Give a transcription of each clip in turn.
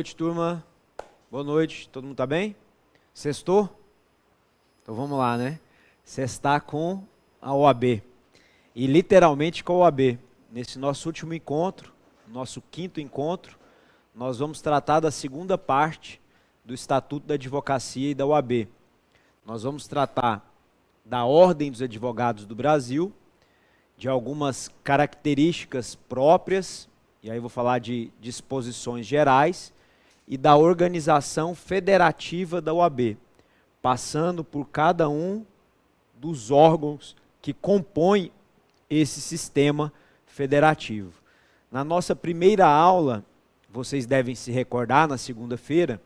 noite, turma. Boa noite. Todo mundo tá bem? Sextou? Então vamos lá, né? Sextar com a OAB. E literalmente com a OAB. Nesse nosso último encontro, nosso quinto encontro, nós vamos tratar da segunda parte do Estatuto da Advocacia e da OAB. Nós vamos tratar da Ordem dos Advogados do Brasil, de algumas características próprias, e aí vou falar de disposições gerais, e da organização federativa da OAB, passando por cada um dos órgãos que compõem esse sistema federativo. Na nossa primeira aula, vocês devem se recordar, na segunda-feira,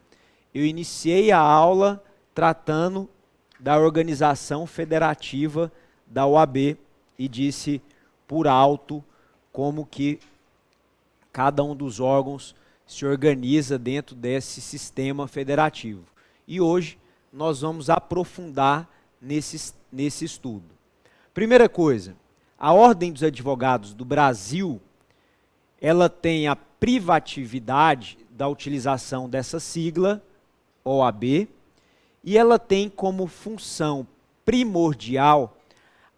eu iniciei a aula tratando da organização federativa da OAB e disse por alto como que cada um dos órgãos se organiza dentro desse sistema federativo. E hoje nós vamos aprofundar nesse estudo. Primeira coisa, a Ordem dos Advogados do Brasil, ela tem a privatividade da utilização dessa sigla, OAB, e ela tem como função primordial,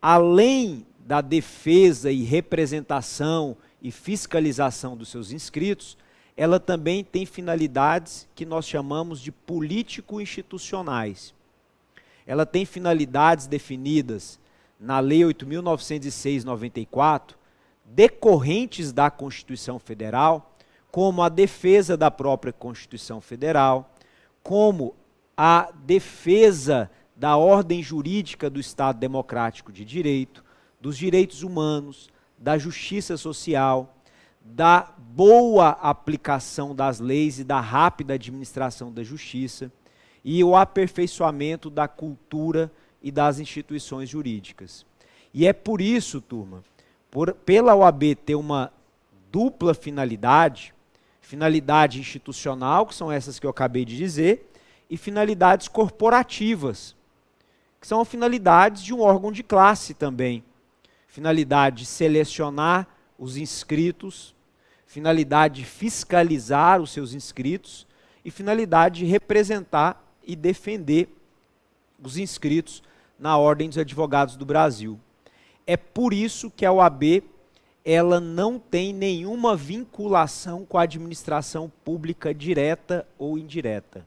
além da defesa e representação e fiscalização dos seus inscritos, ela também tem finalidades que nós chamamos de político-institucionais. Ela tem finalidades definidas na Lei 8.906/94, decorrentes da Constituição Federal, como a defesa da própria Constituição Federal, como a defesa da ordem jurídica do Estado Democrático de Direito, dos direitos humanos, da justiça social, da boa aplicação das leis e da rápida administração da justiça, e o aperfeiçoamento da cultura e das instituições jurídicas. E é por isso, turma, pela OAB ter uma dupla finalidade, finalidade institucional, que são essas que eu acabei de dizer, e finalidades corporativas, que são finalidades de um órgão de classe também. Finalidade de selecionar os inscritos, finalidade de fiscalizar os seus inscritos e finalidade de representar e defender os inscritos na Ordem dos Advogados do Brasil. É por isso que a OAB ela não tem nenhuma vinculação com a administração pública direta ou indireta.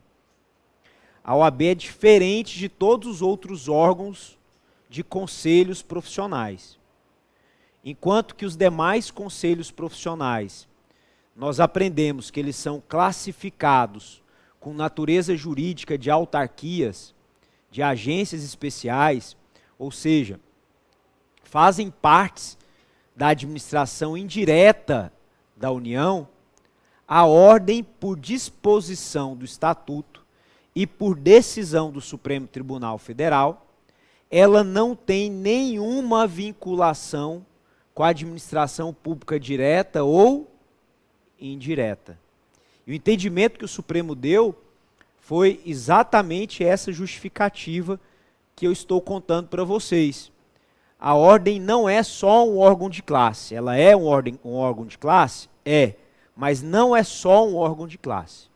A OAB é diferente de todos os outros órgãos de conselhos profissionais. Enquanto que os demais conselhos profissionais, nós aprendemos que eles são classificados com natureza jurídica de autarquias, de agências especiais, ou seja, fazem parte da administração indireta da União. A ordem, por disposição do Estatuto e por decisão do Supremo Tribunal Federal, ela não tem nenhuma vinculação com a administração pública direta ou indireta. E o entendimento que o Supremo deu foi exatamente essa justificativa que eu estou contando para vocês. A ordem não é só um órgão de classe. Ela é um órgão de classe? É, mas não é só um órgão de classe.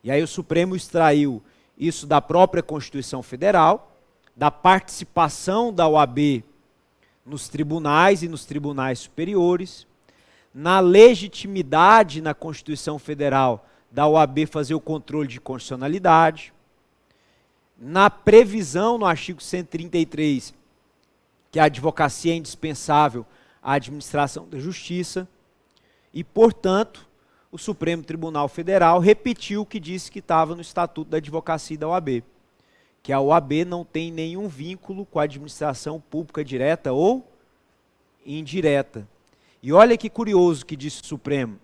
E aí o Supremo extraiu isso da própria Constituição Federal, da participação da OAB nos tribunais e nos tribunais superiores, na legitimidade na Constituição Federal da OAB fazer o controle de constitucionalidade, na previsão no artigo 133 que a advocacia é indispensável à administração da justiça e, portanto, o Supremo Tribunal Federal repetiu o que disse que estava no Estatuto da Advocacia e da OAB, que a OAB não tem nenhum vínculo com a administração pública direta ou indireta. E olha que curioso que disse o Supremo.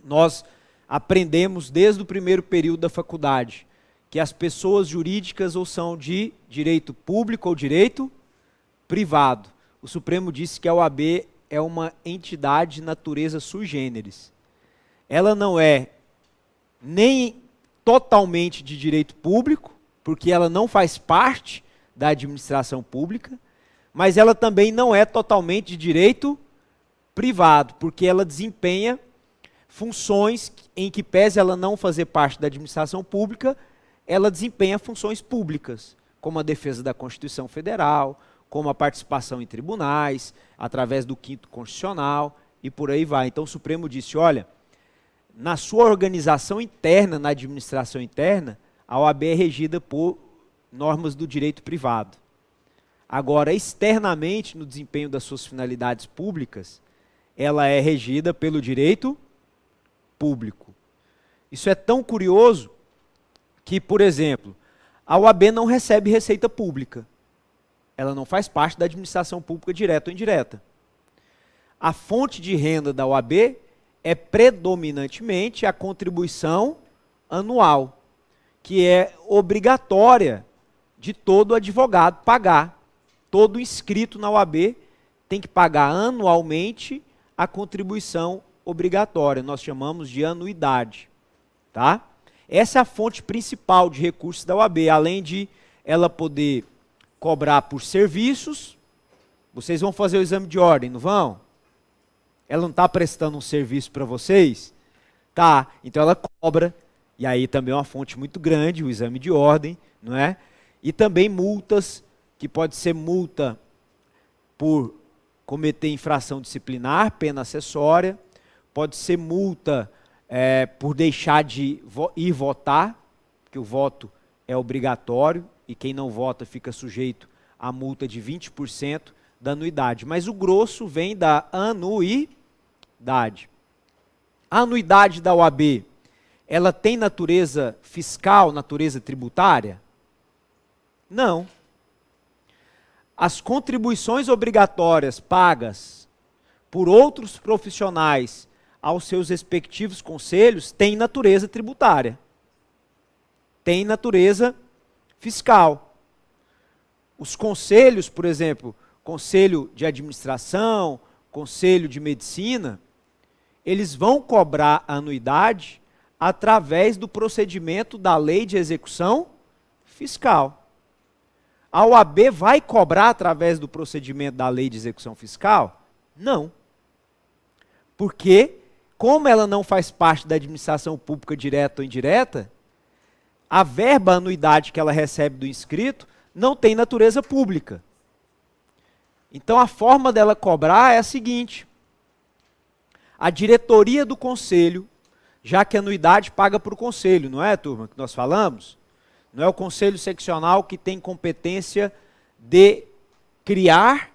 Nós aprendemos desde o primeiro período da faculdade que as pessoas jurídicas ou são de direito público ou direito privado. O Supremo disse que a OAB é uma entidade de natureza sui generis. Ela não é nem totalmente de direito público, porque ela não faz parte da administração pública, mas ela também não é totalmente de direito privado, porque ela desempenha funções em que, pese ela não fazer parte da administração pública, ela desempenha funções públicas, como a defesa da Constituição Federal, como a participação em tribunais, através do 5º Constitucional, e por aí vai. Então o Supremo disse, olha, na sua organização interna, na administração interna, a OAB é regida por normas do direito privado. Agora, externamente, no desempenho das suas finalidades públicas, ela é regida pelo direito público. Isso é tão curioso que, por exemplo, a OAB não recebe receita pública. Ela não faz parte da administração pública direta ou indireta. A fonte de renda da OAB é predominantemente a contribuição anual, que é obrigatória de todo advogado pagar. Todo inscrito na OAB tem que pagar anualmente a contribuição obrigatória. Nós chamamos de anuidade. Tá? Essa é a fonte principal de recursos da OAB, além de ela poder cobrar por serviços. Vocês vão fazer o exame de ordem, não vão? Ela não está prestando um serviço para vocês? Tá, então ela cobra, e aí também é uma fonte muito grande, o exame de ordem, não é? E também multas, que pode ser multa por cometer infração disciplinar, pena acessória, pode ser multa por deixar de ir votar, porque o voto é obrigatório, e quem não vota fica sujeito a multa de 20% da anuidade. Mas o grosso vem da anuidade. A anuidade da OAB, ela tem natureza fiscal, natureza tributária? Não. As contribuições obrigatórias pagas por outros profissionais aos seus respectivos conselhos têm natureza tributária. Tem natureza fiscal. Os conselhos, por exemplo, conselho de administração, conselho de medicina, eles vão cobrar a anuidade através do procedimento da lei de execução fiscal. A OAB vai cobrar através do procedimento da lei de execução fiscal? Não. Porque, como ela não faz parte da administração pública direta ou indireta, a verba anuidade que ela recebe do inscrito não tem natureza pública. Então a forma dela cobrar é a seguinte: a diretoria do conselho, já que a anuidade paga para o conselho, não é, turma, que nós falamos? Não é o conselho seccional que tem competência de criar,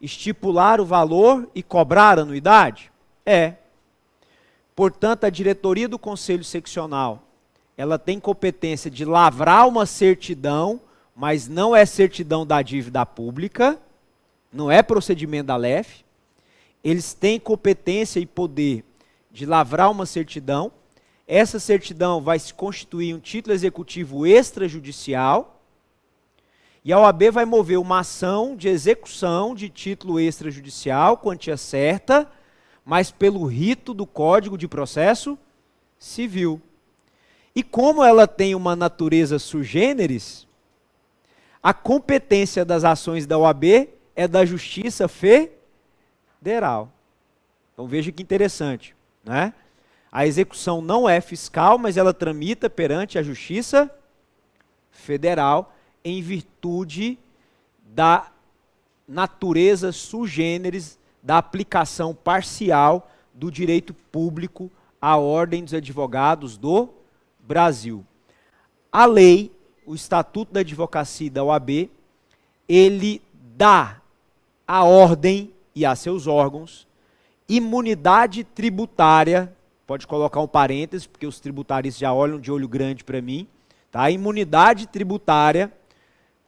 estipular o valor e cobrar a anuidade? É. Portanto, a diretoria do conselho seccional, ela tem competência de lavrar uma certidão, mas não é certidão da dívida pública, não é procedimento da LEF. Eles têm competência e poder de lavrar uma certidão. Essa certidão vai se constituir um título executivo extrajudicial, e a OAB vai mover uma ação de execução de título extrajudicial, quantia certa, mas pelo rito do Código de Processo Civil. E como ela tem uma natureza sui generis, a competência das ações da OAB é da Justiça Federal. Então veja que interessante, né? A execução não é fiscal, mas ela tramita perante a Justiça Federal em virtude da natureza sui generis da aplicação parcial do direito público à Ordem dos Advogados do Brasil. A lei, o Estatuto da Advocacia e da OAB, ele dá à ordem e a seus órgãos imunidade tributária. Pode colocar um parênteses, porque os tributaristas já olham de olho grande para mim. Tá? Imunidade tributária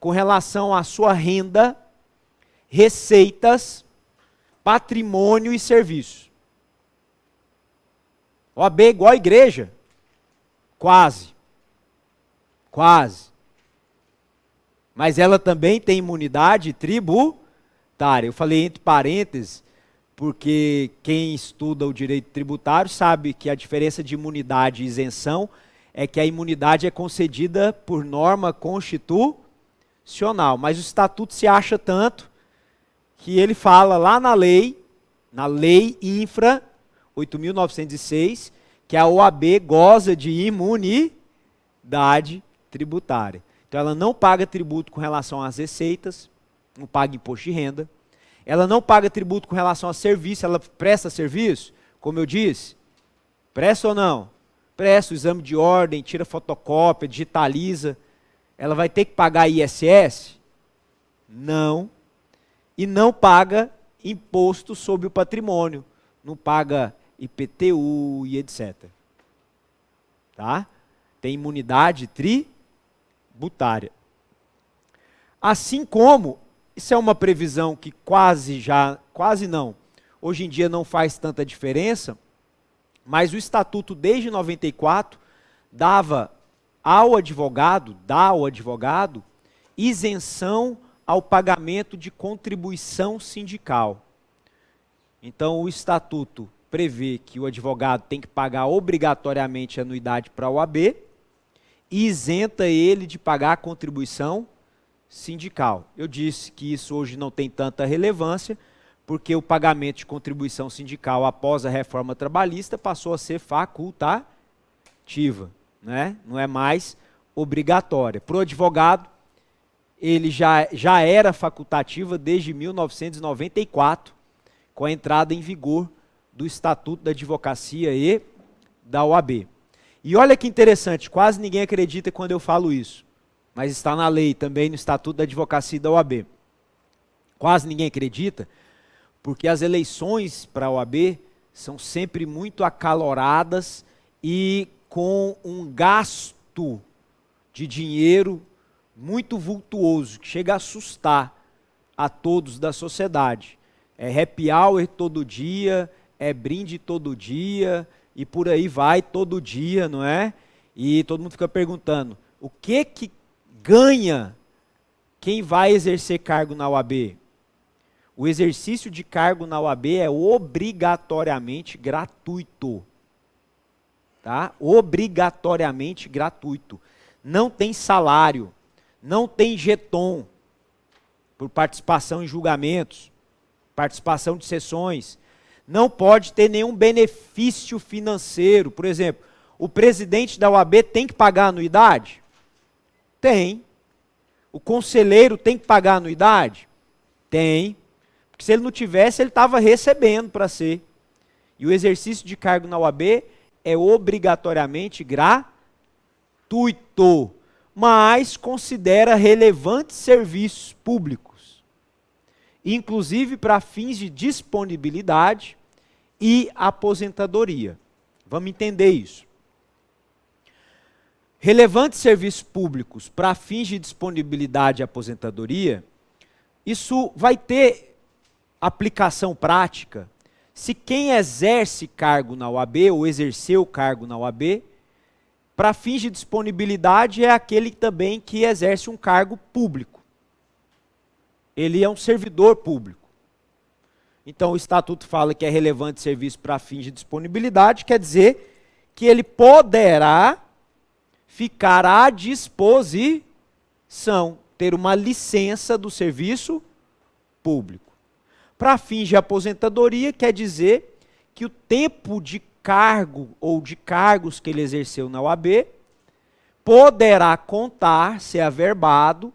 com relação à sua renda, receitas, patrimônio e serviço. OAB é igual à igreja? Quase. Quase. Mas ela também tem imunidade tributária. Eu falei entre parênteses, porque quem estuda o direito tributário sabe que a diferença de imunidade e isenção é que a imunidade é concedida por norma constitucional, mas o estatuto se acha tanto que ele fala lá na lei infra 8.906, que a OAB goza de imunidade tributária. Então ela não paga tributo com relação às receitas, não paga imposto de renda. Ela não paga tributo com relação a serviço, ela presta serviço, como eu disse. Presta ou não? Presta o exame de ordem, tira fotocópia, digitaliza. Ela vai ter que pagar ISS? Não. E não paga imposto sobre o patrimônio. Não paga IPTU e etc. Tá? Tem imunidade tributária. Assim como, isso é uma previsão que quase não, hoje em dia não faz tanta diferença, mas o Estatuto desde 94 dá ao advogado, isenção ao pagamento de contribuição sindical. Então o Estatuto prevê que o advogado tem que pagar obrigatoriamente anuidade para a OAB e isenta ele de pagar a contribuição sindical. Eu disse que isso hoje não tem tanta relevância, porque o pagamento de contribuição sindical após a reforma trabalhista passou a ser facultativa, né? Não é mais obrigatória. Para o advogado, ele já era facultativa desde 1994, com a entrada em vigor do Estatuto da Advocacia e da OAB. E olha que interessante, quase ninguém acredita quando eu falo isso, mas está na lei também, no Estatuto da Advocacia e da OAB. Quase ninguém acredita, porque as eleições para a OAB são sempre muito acaloradas e com um gasto de dinheiro muito vultuoso, que chega a assustar a todos da sociedade. É happy hour todo dia, é brinde todo dia, e por aí vai todo dia, não é? E todo mundo fica perguntando, o que ganha quem vai exercer cargo na OAB? O exercício de cargo na OAB é obrigatoriamente gratuito. Tá? Obrigatoriamente gratuito. Não tem salário, não tem jeton por participação em julgamentos, participação de sessões. Não pode ter nenhum benefício financeiro. Por exemplo, o presidente da OAB tem que pagar anuidade? Tem. O conselheiro tem que pagar anuidade? Tem. Porque se ele não tivesse, ele estava recebendo para ser. E o exercício de cargo na OAB é obrigatoriamente gratuito, mas considera relevantes serviços públicos, inclusive para fins de disponibilidade e aposentadoria. Vamos entender isso. Relevantes serviços públicos para fins de disponibilidade e aposentadoria, isso vai ter aplicação prática se quem exerce cargo na OAB ou exerceu cargo na OAB, para fins de disponibilidade é aquele também que exerce um cargo público. Ele é um servidor público. Então o Estatuto fala que é relevante serviço para fins de disponibilidade, quer dizer que ele poderá ficar à disposição, ter uma licença do serviço público. Para fins de aposentadoria, quer dizer que o tempo de cargo ou de cargos que ele exerceu na OAB poderá contar, ser averbado,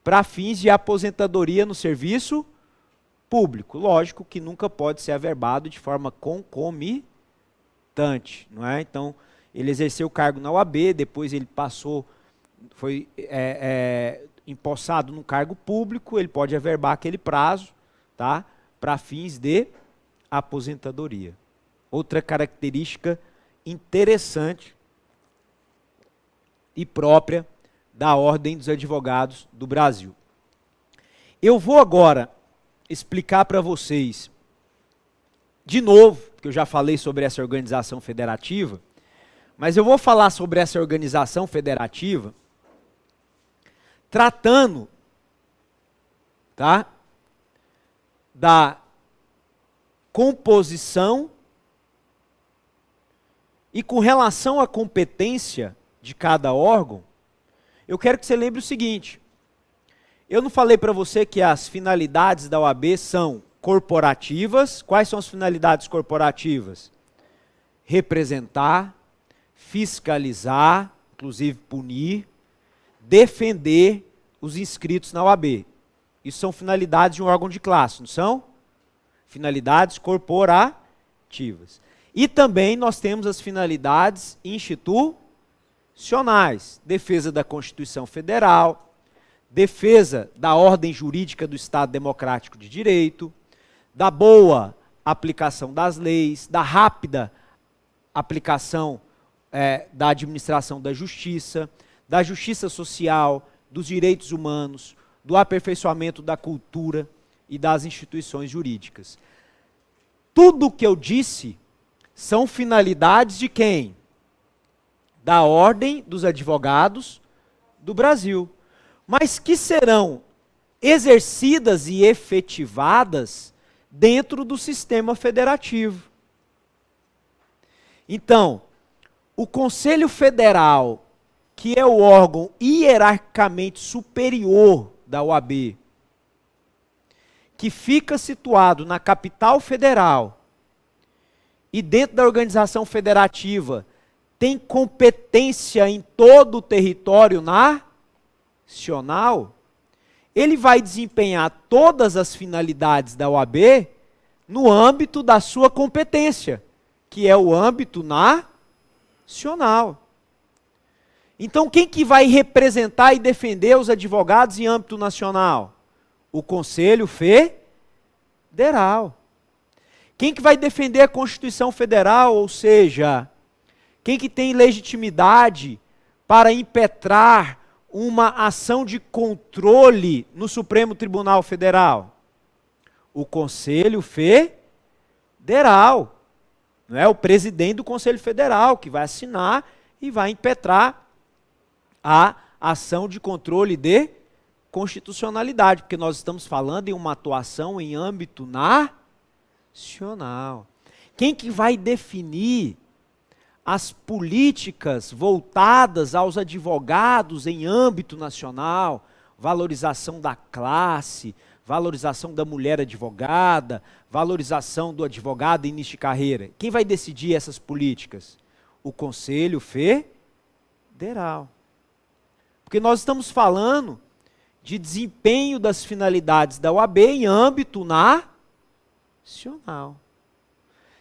para fins de aposentadoria no serviço público. Lógico que nunca pode ser averbado de forma concomitante, não é? Então, ele exerceu o cargo na OAB, depois ele foi empossado num cargo público, ele pode averbar aquele prazo, tá? Para fins de aposentadoria. Outra característica interessante e própria da Ordem dos Advogados do Brasil. Eu vou agora explicar para vocês, de novo, porque eu já falei sobre essa organização federativa, mas eu vou falar sobre essa organização federativa tratando, tá, da composição e com relação à competência de cada órgão, eu quero que você lembre o seguinte: eu não falei para você que as finalidades da OAB são corporativas. Quais são as finalidades corporativas? representar, fiscalizar, inclusive punir, defender os inscritos na OAB. Isso são finalidades de um órgão de classe, não são? Finalidades corporativas. E também nós temos as finalidades institucionais. Defesa da Constituição Federal, defesa da ordem jurídica do Estado Democrático de Direito, da boa aplicação das leis, da rápida aplicação da administração da justiça social, dos direitos humanos, do aperfeiçoamento da cultura e das instituições jurídicas. Tudo o que eu disse são finalidades de quem? Da Ordem dos Advogados do Brasil, mas que serão exercidas e efetivadas dentro do sistema federativo. Então, o Conselho Federal, que é o órgão hierarquicamente superior da OAB, que fica situado na capital federal e dentro da organização federativa, tem competência em todo o território nacional, ele vai desempenhar todas as finalidades da OAB no âmbito da sua competência, que é o âmbito nacional. Então, quem que vai representar e defender os advogados em âmbito nacional? O Conselho Federal. Quem que vai defender a Constituição Federal, ou seja, quem que tem legitimidade para impetrar uma ação de controle no Supremo Tribunal Federal? O Conselho Federal. Não é o presidente do Conselho Federal que vai assinar e vai impetrar a ação de controle de constitucionalidade, porque nós estamos falando em uma atuação em âmbito nacional. Quem que vai definir as políticas voltadas aos advogados em âmbito nacional, valorização da classe, valorização da mulher advogada, valorização do advogado em início de carreira? Quem vai decidir essas políticas? O Conselho Federal. Porque nós estamos falando de desempenho das finalidades da OAB em âmbito nacional.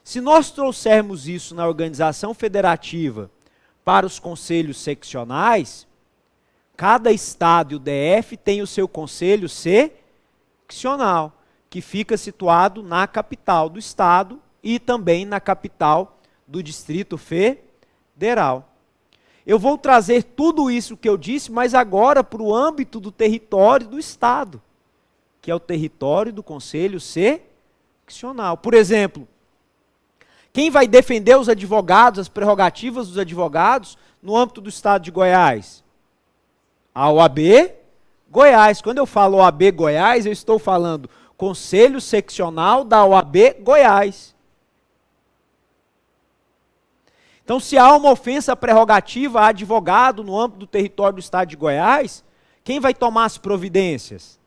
Se nós trouxermos isso na organização federativa para os conselhos seccionais, cada estado e o DF tem o seu conselho seccional, que fica situado na capital do estado e também na capital do Distrito Federal. Eu vou trazer tudo isso que eu disse, mas agora para o âmbito do território do estado, que é o território do conselho seccional. Por exemplo, quem vai defender os advogados, as prerrogativas dos advogados no âmbito do estado de Goiás? A OAB Goiás. Quando eu falo OAB Goiás, eu estou falando Conselho Seccional da OAB Goiás. Então, se há uma ofensa prerrogativa a advogado no âmbito do território do estado de Goiás, quem vai tomar as providências?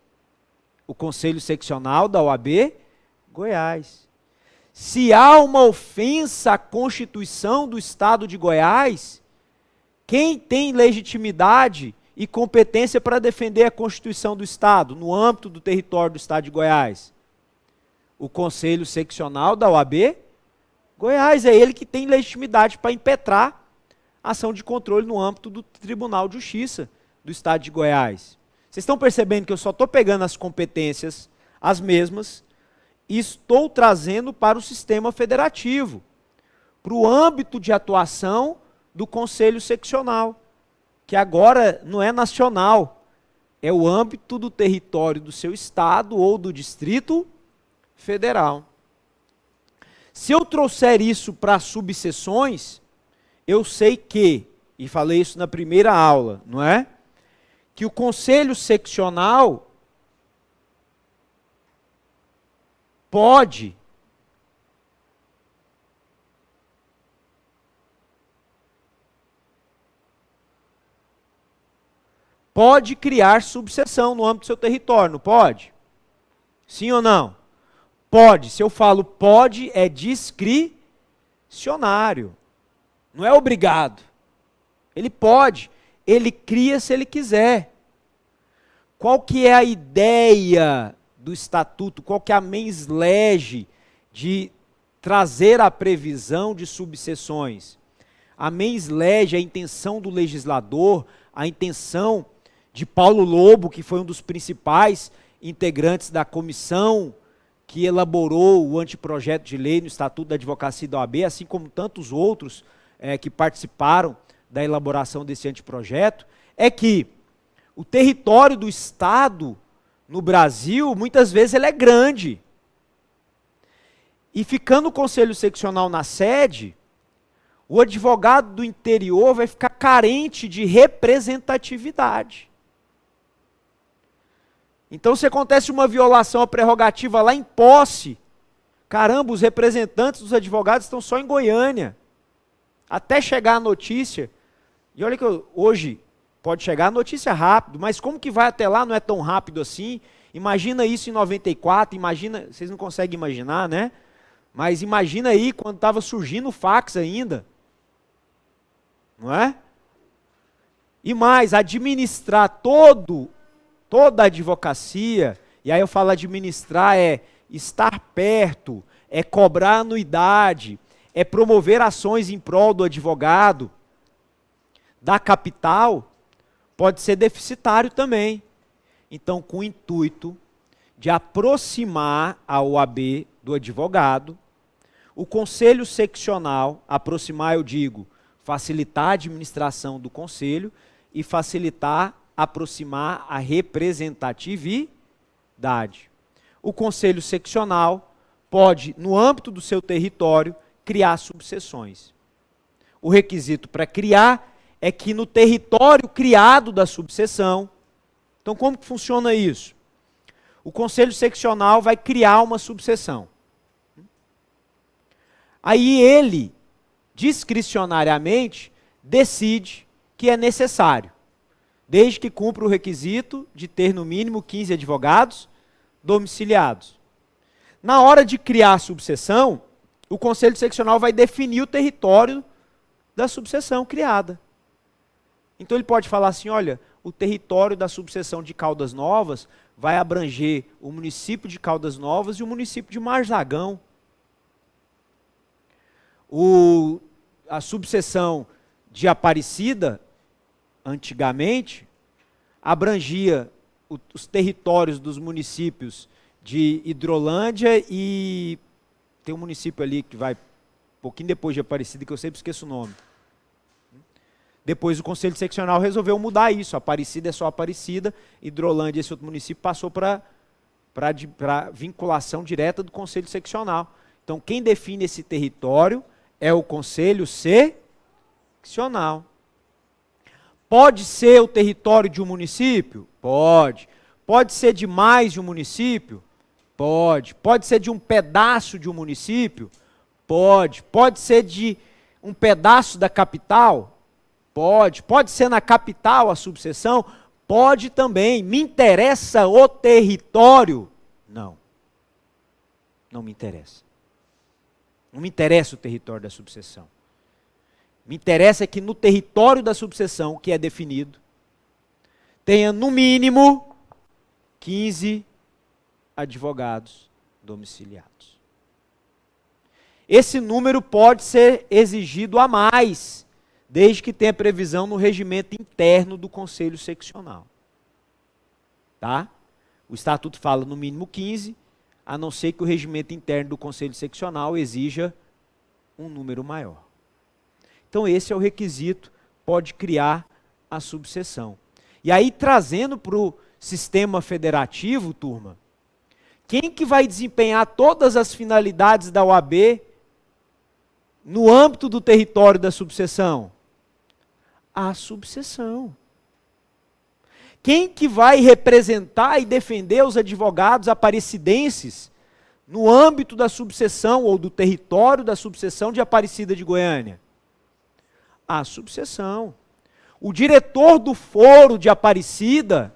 O Conselho Seccional da OAB Goiás. Se há uma ofensa à Constituição do estado de Goiás, quem tem legitimidade e competência para defender a Constituição do estado no âmbito do território do estado de Goiás? O Conselho Seccional da OAB Goiás. É ele que tem legitimidade para impetrar ação de controle no âmbito do Tribunal de Justiça do estado de Goiás. Vocês estão percebendo que eu só estou pegando as competências, as mesmas, e estou trazendo para o sistema federativo, para o âmbito de atuação do Conselho Seccional, que agora não é nacional, é o âmbito do território do seu estado ou do Distrito Federal. Se eu trouxer isso para subseções, eu sei que, e falei isso na primeira aula, não é? Que o Conselho Seccional pode criar subseção no âmbito do seu território, não pode? Sim ou não? Pode. Se eu falo pode, é discricional. Missionário. Não é obrigado. Ele pode. Ele cria se ele quiser. Qual que é a ideia do estatuto? Qual que é a mens lege de trazer a previsão de subseções? A mens lege, a intenção do legislador, a intenção de Paulo Lobo, que foi um dos principais integrantes da comissão que elaborou o anteprojeto de lei no Estatuto da Advocacia da OAB, assim como tantos outros que participaram da elaboração desse anteprojeto, é que o território do Estado no Brasil, muitas vezes ele é grande. E ficando o Conselho Seccional na sede, o advogado do interior vai ficar carente de representatividade. Então, se acontece uma violação à prerrogativa lá em Posse, caramba, os representantes dos advogados estão só em Goiânia. Até chegar a notícia, e olha que hoje pode chegar a notícia rápido, mas como que vai até lá não é tão rápido assim? Imagina isso em 94, imagina, vocês não conseguem imaginar, né? Mas imagina aí quando estava surgindo o fax ainda. Não é? E mais, administrar toda a advocacia, e aí eu falo administrar é estar perto, é cobrar anuidade, é promover ações em prol do advogado, da capital, pode ser deficitário também. Então, com o intuito de aproximar a OAB do advogado, o Conselho Seccional, aproximar eu digo, facilitar a administração do Conselho e facilitar, aproximar a representatividade. O Conselho Seccional pode, no âmbito do seu território, criar subseções. O requisito para criar é que no território criado da subseção, então como que funciona isso? O Conselho Seccional vai criar uma subseção. Aí ele, discricionariamente, decide que é necessário, desde que cumpra o requisito de ter no mínimo 15 advogados domiciliados. Na hora de criar a subseção, o Conselho Seccional vai definir o território da subseção criada. Então ele pode falar assim, olha, o território da subseção de Caldas Novas vai abranger o município de Caldas Novas e o município de Marzagão. A subseção de Aparecida, antigamente, abrangia os territórios dos municípios de Hidrolândia e tem um município ali que vai um pouquinho depois de Aparecida, que eu sempre esqueço o nome. Depois o Conselho Seccional resolveu mudar isso. Aparecida é só Aparecida, Hidrolândia, esse outro município, passou para vinculação direta do Conselho Seccional. Então, quem define esse território é o Conselho Seccional. Pode ser o território de um município? Pode. Pode ser de mais de um município? Pode. Pode ser de um pedaço de um município? Pode. Pode ser de um pedaço da capital? Pode. Pode ser na capital a subseção? Pode também. Me interessa o território? Não. Não me interessa. Não me interessa o território da subseção. Me interessa que no território da subseção, que é definido, tenha no mínimo 15 advogados domiciliados. Esse número pode ser exigido a mais, desde que tenha previsão no regimento interno do Conselho Seccional. Tá? O Estatuto fala no mínimo 15, a não ser que o regimento interno do Conselho Seccional exija um número maior. Então esse é o requisito, pode criar a subseção. E aí trazendo para o sistema federativo, turma, quem que vai desempenhar todas as finalidades da OAB no âmbito do território da subseção? A subseção. Quem que vai representar e defender os advogados aparecidenses no âmbito da subseção ou do território da subseção de Aparecida de Goiânia? A subseção. O diretor do foro de Aparecida,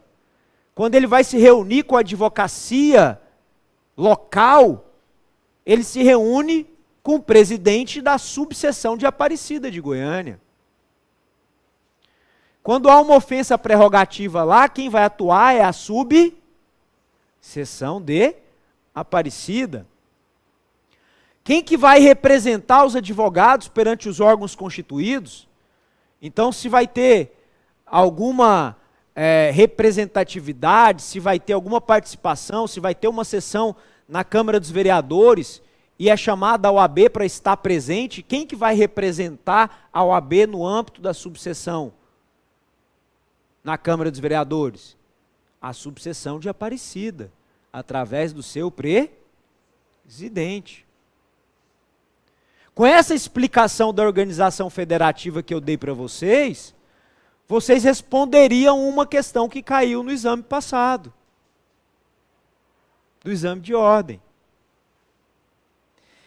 quando ele vai se reunir com a advocacia local, ele se reúne com o presidente da subseção de Aparecida de Goiânia. Quando há uma ofensa prerrogativa lá, quem vai atuar é a subseção de Aparecida. Quem que vai representar os advogados perante os órgãos constituídos? Então, se vai ter alguma representatividade, se vai ter alguma participação, se vai ter uma sessão na Câmara dos Vereadores e é chamada a OAB para estar presente, quem que vai representar a OAB no âmbito da subseção na Câmara dos Vereadores? A subseção de Aparecida, através do seu presidente. Com essa explicação da organização federativa que eu dei para vocês, vocês responderiam uma questão que caiu no exame passado, do exame de ordem,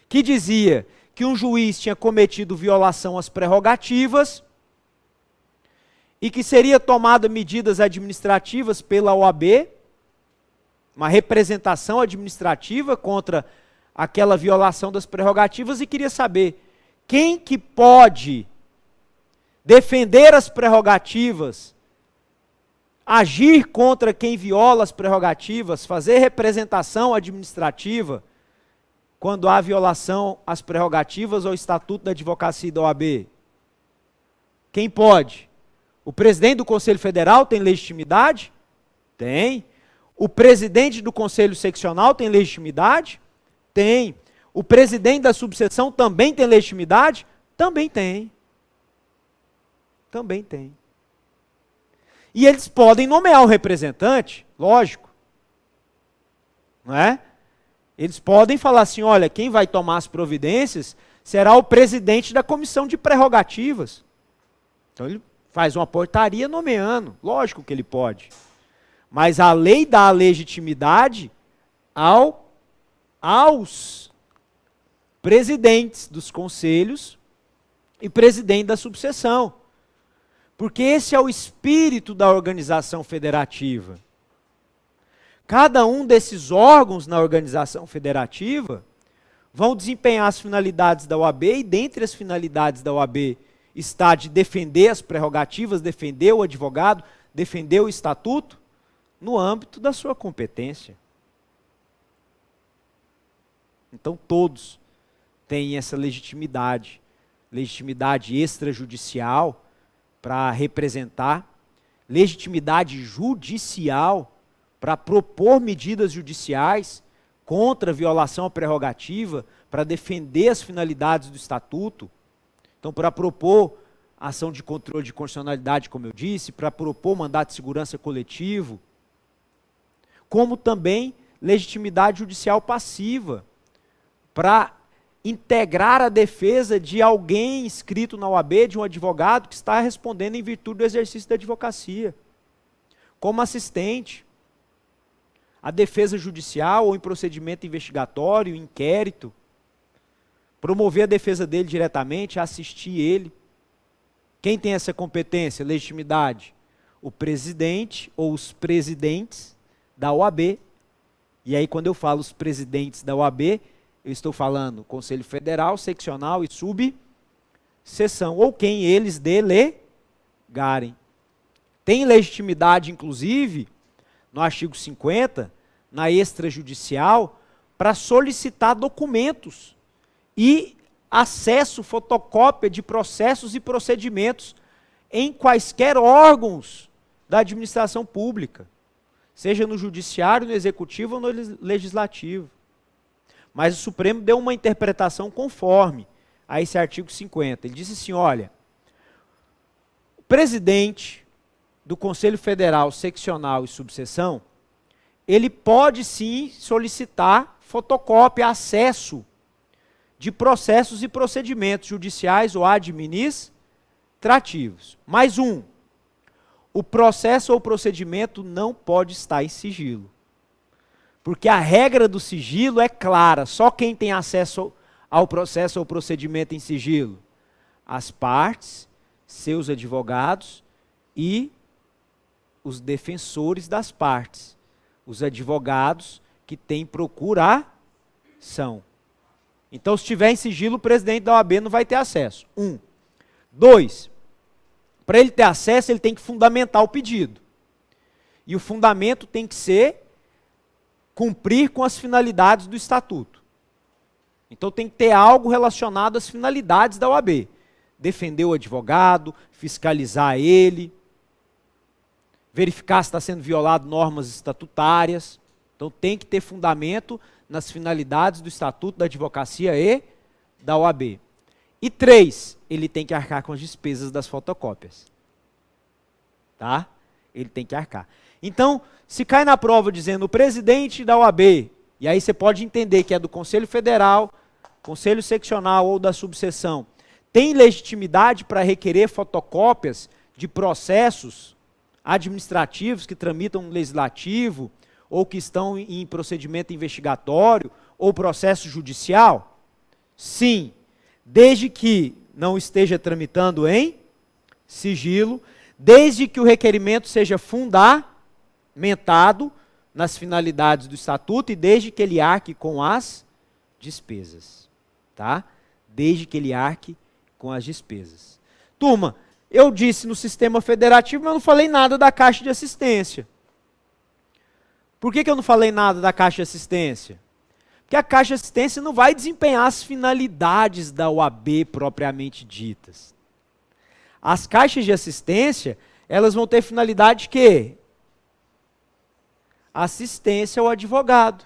que dizia que um juiz tinha cometido violação às prerrogativas e que seria tomada medidas administrativas pela OAB, uma representação administrativa contra aquela violação das prerrogativas, e queria saber quem que pode defender as prerrogativas, agir contra quem viola as prerrogativas, fazer representação administrativa quando há violação às prerrogativas ou Estatuto da Advocacia e da OAB. Quem pode? O presidente do Conselho Federal tem legitimidade? Tem. O presidente do Conselho Seccional tem legitimidade? Tem. O presidente da subseção também tem legitimidade? Também tem. Também tem. E eles podem nomear um representante, lógico. Não é? Eles podem falar assim, olha, quem vai tomar as providências será o presidente da comissão de prerrogativas. Então ele faz uma portaria nomeando, lógico que ele pode. Mas a lei dá a legitimidade aos presidentes dos conselhos e presidente da subseção. Porque esse é o espírito da organização federativa. Cada um desses órgãos na organização federativa vão desempenhar as finalidades da OAB, e dentre as finalidades da OAB está de defender as prerrogativas, defender o advogado, defender o estatuto, no âmbito da sua competência. Então todos têm essa legitimidade extrajudicial para representar, legitimidade judicial para propor medidas judiciais contra a violação à prerrogativa, para defender as finalidades do estatuto. Então, para propor ação de controle de constitucionalidade, como eu disse, para propor mandato de segurança coletivo, como também legitimidade judicial passiva, para integrar a defesa de alguém inscrito na OAB, de um advogado que está respondendo em virtude do exercício da advocacia, como assistente, a defesa judicial ou em procedimento investigatório, inquérito, promover a defesa dele diretamente, assistir ele. Quem tem essa competência, legitimidade? O presidente ou os presidentes da OAB. E aí, quando eu falo os presidentes da OAB, eu estou falando Conselho Federal, Seccional e Subseção, ou quem eles delegarem. Tem legitimidade, inclusive, no artigo 50, na extrajudicial, para solicitar documentos e acesso, fotocópia de processos e procedimentos em quaisquer órgãos da administração pública, seja no judiciário, no executivo ou no legislativo. Mas o Supremo deu uma interpretação conforme a esse artigo 50. Ele disse assim, olha, o presidente do Conselho Federal, Seccional e Subseção, ele pode sim solicitar fotocópia, acesso de processos e procedimentos judiciais ou administrativos. Mais um, o processo ou procedimento não pode estar em sigilo. Porque a regra do sigilo é clara, só quem tem acesso ao processo ou procedimento em sigilo? As partes, seus advogados e os defensores das partes, os advogados que têm procuração. Então, se tiver em sigilo, o presidente da OAB não vai ter acesso. 1. 2. Para ele ter acesso, ele tem que fundamentar o pedido. E o fundamento tem que ser cumprir com as finalidades do estatuto. Então tem que ter algo relacionado às finalidades da OAB. Defender o advogado, fiscalizar ele, verificar se está sendo violado normas estatutárias. Então tem que ter fundamento nas finalidades do estatuto da advocacia e da OAB. E 3, ele tem que arcar com as despesas das fotocópias. Tá? Ele tem que arcar. Então, se cai na prova dizendo o presidente da OAB, e aí você pode entender que é do Conselho Federal, Conselho Seccional ou da subseção, tem legitimidade para requerer fotocópias de processos administrativos que tramitam no legislativo, ou que estão em procedimento investigatório, ou processo judicial? Sim, desde que não esteja tramitando em sigilo, desde que o requerimento seja fundamentado nas finalidades do estatuto e desde que ele arque com as despesas, tá? Desde que ele arque com as despesas. Turma, eu disse no sistema federativo, mas eu não falei nada da Caixa de Assistência. Por que eu não falei nada da Caixa de Assistência? Porque a Caixa de Assistência não vai desempenhar as finalidades da OAB propriamente ditas. As caixas de assistência, elas vão ter finalidade que? Assistência ao advogado.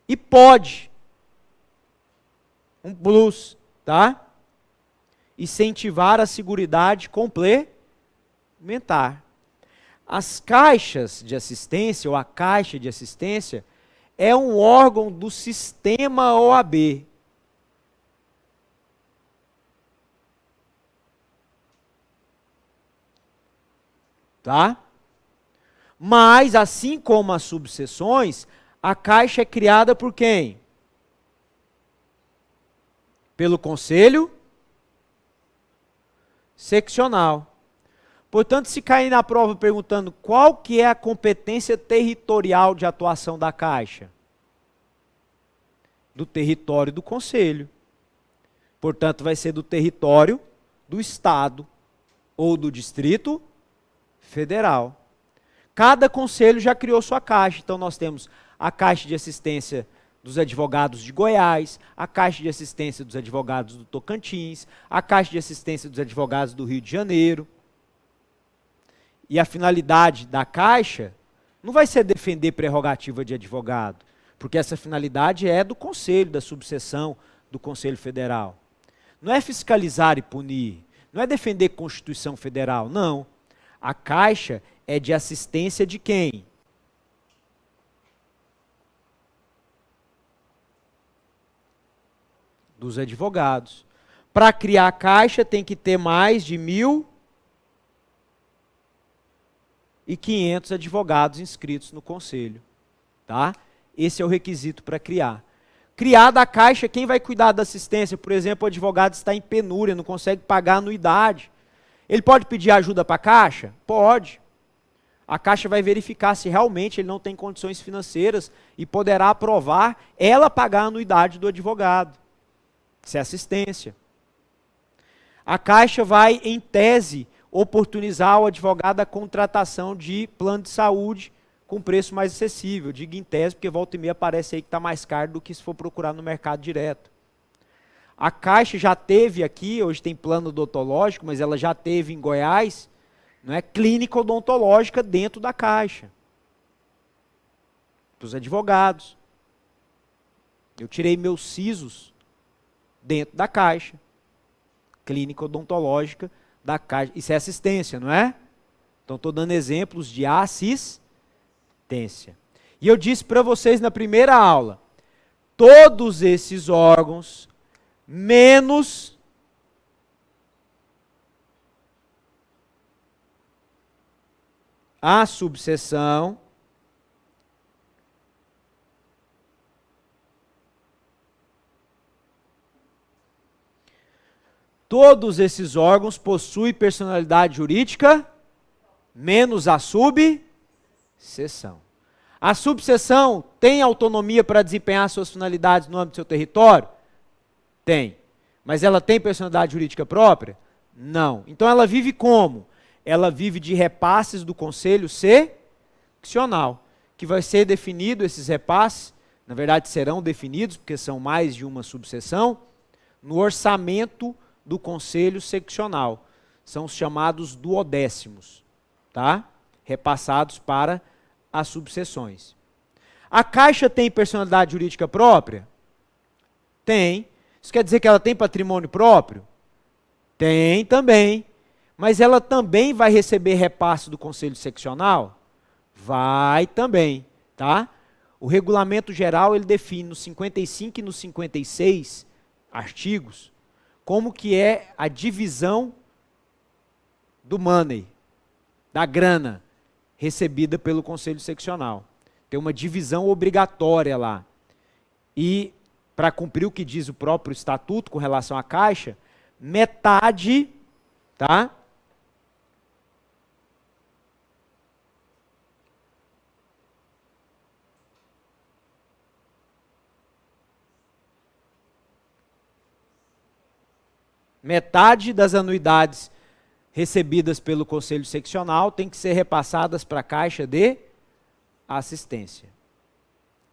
E pode, um plus, tá? Incentivar a seguridade complementar. As caixas de assistência, ou a Caixa de Assistência, é um órgão do sistema OAB. Tá? Mas, assim como as subseções, a Caixa é criada por quem? Pelo Conselho Seccional. Portanto, se cair na prova perguntando qual que é a competência territorial de atuação da Caixa? Do território do Conselho. Portanto, vai ser do território do Estado ou do Distrito Federal. Cada conselho já criou sua caixa. Então, nós temos a Caixa de Assistência dos Advogados de Goiás, a Caixa de Assistência dos Advogados do Tocantins, a Caixa de Assistência dos Advogados do Rio de Janeiro. E a finalidade da Caixa não vai ser defender prerrogativa de advogado, porque essa finalidade é do Conselho, da subseção do Conselho Federal. Não é fiscalizar e punir, não é defender Constituição Federal, não. A Caixa é de assistência de quem? Dos advogados. Para criar a Caixa tem que ter mais de 1.500 advogados inscritos no Conselho. Tá? Esse é o requisito para criar. Criada a Caixa, quem vai cuidar da assistência? Por exemplo, o advogado está em penúria, não consegue pagar a anuidade. Ele pode pedir ajuda para a Caixa? Pode. A Caixa vai verificar se realmente ele não tem condições financeiras e poderá aprovar ela pagar a anuidade do advogado. Isso é assistência. A Caixa vai, em tese, oportunizar ao advogado a contratação de plano de saúde com preço mais acessível. Digo em tese, porque volta e meia aparece aí que está mais caro do que se for procurar no mercado direto. A Caixa já teve aqui, hoje tem plano odontológico, mas ela já teve em Goiás, não é, clínica odontológica dentro da Caixa. Para os advogados. Eu tirei meus sisos dentro da Caixa. Clínica odontológica da Caixa. Isso é assistência, não é? Então estou dando exemplos de assistência. E eu disse para vocês na primeira aula, todos esses órgãos, menos a subseção, todos esses órgãos possuem personalidade jurídica, menos a subseção. A subseção tem autonomia para desempenhar suas finalidades no âmbito do seu território? Tem. Mas ela tem personalidade jurídica própria? Não. Então ela vive como? Ela vive de repasses do conselho seccional, que vai ser definido esses repasses, na verdade serão definidos, porque são mais de uma subseção, no orçamento do conselho seccional. São os chamados duodécimos, tá? Repassados para as subseções. A Caixa tem personalidade jurídica própria? Tem. Isso quer dizer que ela tem patrimônio próprio? Tem também. Mas ela também vai receber repasse do Conselho Seccional? Vai também, tá? O regulamento geral, ele define nos 55 e nos 56 artigos, como que é a divisão do money, da grana, recebida pelo Conselho Seccional. Tem uma divisão obrigatória lá. E, para cumprir o que diz o próprio estatuto com relação à Caixa, metade, tá? Metade das anuidades recebidas pelo Conselho Seccional tem que ser repassadas para a Caixa de Assistência.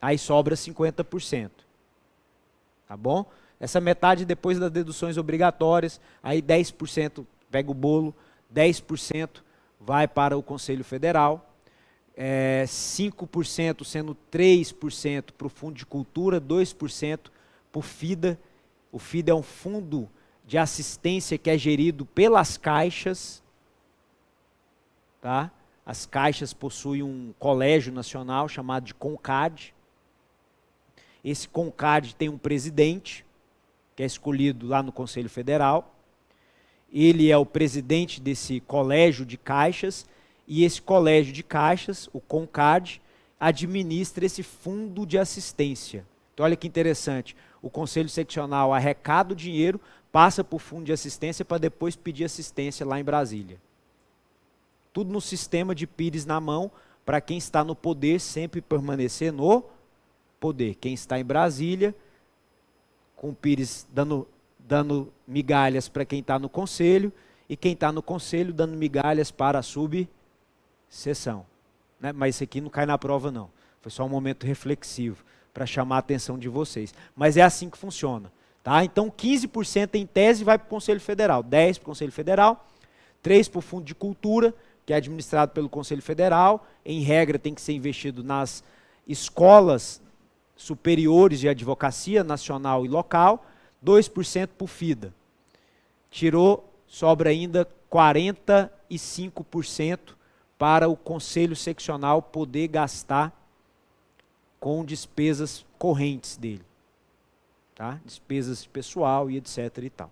Aí sobra 50%. Tá bom? Essa metade depois das deduções obrigatórias, aí 10% pega o bolo, 10% vai para o Conselho Federal, 5% sendo 3% para o Fundo de Cultura, 2% para o FIDA. O FIDA é um fundo de assistência que é gerido pelas caixas, tá? As caixas possuem um colégio nacional chamado de CONCAD. Esse CONCAD tem um presidente, que é escolhido lá no Conselho Federal. Ele é o presidente desse colégio de caixas, e esse colégio de caixas, o CONCAD, administra esse fundo de assistência. Então olha que interessante, o Conselho Seccional arrecada o dinheiro, passa para o fundo de assistência para depois pedir assistência lá em Brasília. Tudo no sistema de pires na mão, para quem está no poder sempre permanecer no poder. Quem está em Brasília, com o pires dando migalhas para quem está no conselho, e quem está no conselho dando migalhas para a subseção. Né? Mas isso aqui não cai na prova não, foi só um momento reflexivo, para chamar a atenção de vocês. Mas é assim que funciona. Tá? Então 15% em tese vai para o Conselho Federal, 10% para o Conselho Federal, 3% para o Fundo de Cultura, que é administrado pelo Conselho Federal, em regra tem que ser investido nas escolas superiores de advocacia nacional e local, 2% para o FIDA. Tirou, sobra ainda 45% para o Conselho Seccional poder gastar com despesas correntes dele. Tá? Despesas pessoal e etc. e tal.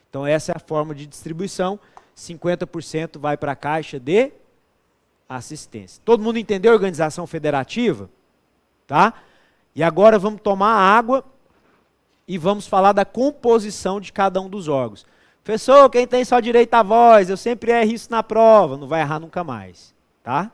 Então essa é a forma de distribuição, 50% vai para a Caixa de Assistência. Todo mundo entendeu a organização federativa? Tá? E agora vamos tomar água e vamos falar da composição de cada um dos órgãos. Professor, quem tem só direito à voz, eu sempre erro isso na prova, não vai errar nunca mais. Tá?